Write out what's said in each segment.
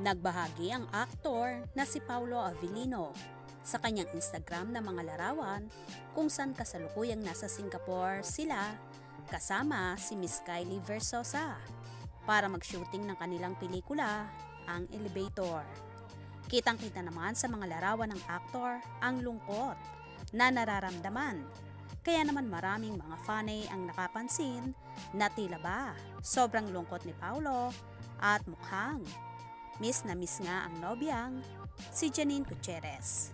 Nagbahagi ang aktor na si Paulo Avellino sa kanyang Instagram na mga larawan kung saan kasalukuyang nasa Singapore sila kasama si Miss Kylie Versosa para mag-shooting ng kanilang pelikula, ang Elevator. Kitang-kita naman sa mga larawan ng aktor ang lungkot na nararamdaman. Kaya naman maraming mga fanay ang nakapansin na tila ba sobrang lungkot ni Paulo at mukhang miss na miss nga ang nobyang si Janine Gutierrez.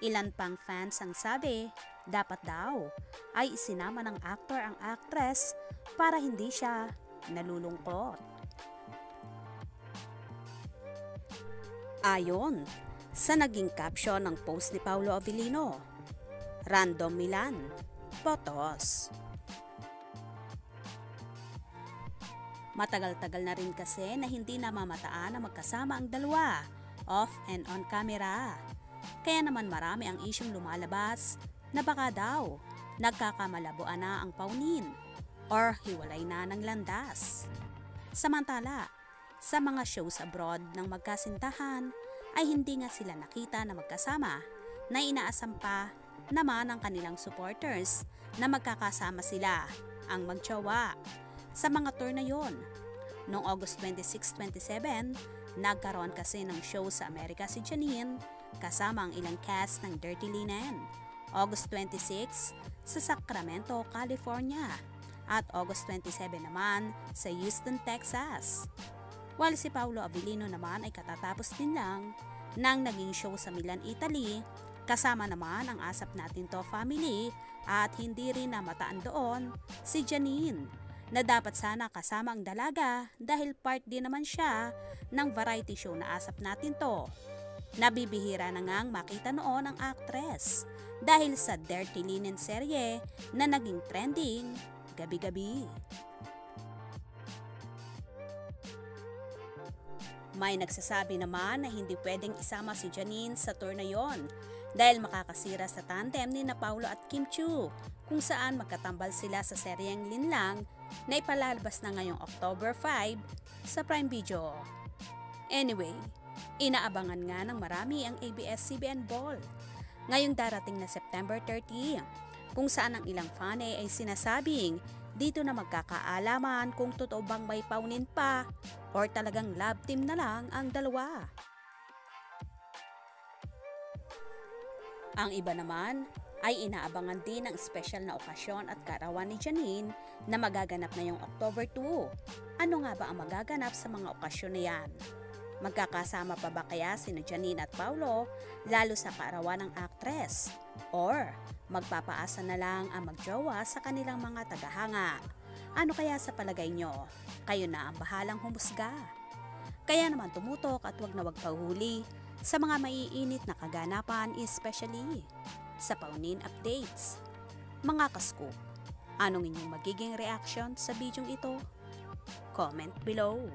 Ilan pang fans ang sabi, dapat daw ay isinama ng aktor ang actress para hindi siya nalulungkot. Ayon sa naging caption ng post ni Paulo Avellino, Random Milan, Photos. Matagal-tagal na rin kasi na hindi namamataan na magkasama ang dalawa, off and on camera. Kaya naman marami ang isyong lumalabas na baka daw nagkakamalabuan na ang paunin or hiwalay na ng landas. Samantala, sa mga shows abroad ng magkasintahan ay hindi nga sila nakita na magkasama na inaasam pa naman ang kanilang supporters na magkakasama sila ang magtsawa sa mga tour na yon. Noong August 26-27, nagkaroon kasi ng show sa Amerika si Janine kasama ang ilang cast ng Dirty Linen. August 26 sa Sacramento, California at August 27 naman sa Houston, Texas. While si Paulo Avellino naman ay katatapos din lang ng naging show sa Milan, Italy, kasama naman ang Asap Natin To family at hindi rin namataan doon si Janine na dapat sana kasama ang dalaga dahil part din naman siya ng variety show na Asap Natin To. Nabibihira na ngang makita noon ang actress dahil sa Dirty Linen serye na naging trending gabi-gabi. May nagsasabi naman na hindi pwedeng isama si Janine sa tour na yon dahil makakasira sa tandem ni na Paulo at Kim Chiu kung saan magkatambal sila sa seryeng Linlang na ipalalabas na ngayong October 5 sa Prime Video. Anyway, inaabangan nga ng marami ang ABS-CBN Ball ngayong darating na September 30 kung saan ang ilang fanay ay sinasabing dito na magkakaalaman kung totoo bang may paunin pa or talagang love team na lang ang dalawa. Ang iba naman ay inaabangan din ang special na okasyon at kaarawan ni Janine na magaganap ngayong October 2. Ano nga ba ang magaganap sa mga okasyon na yan? Magkakasama pa ba kaya sina Janine at Paulo lalo sa kaarawan ng actress? Or magpapaasa na lang ang magjowa sa kanilang mga tagahanga? Ano kaya sa palagay nyo? Kayo na ang bahalang humusga. Kaya naman tumutok at wag na wag pahuli sa mga maiinit na kaganapan, especially sa paunin updates. Mga ka-scoop, anong inyong magiging reaction sa bidyong ito? Comment below.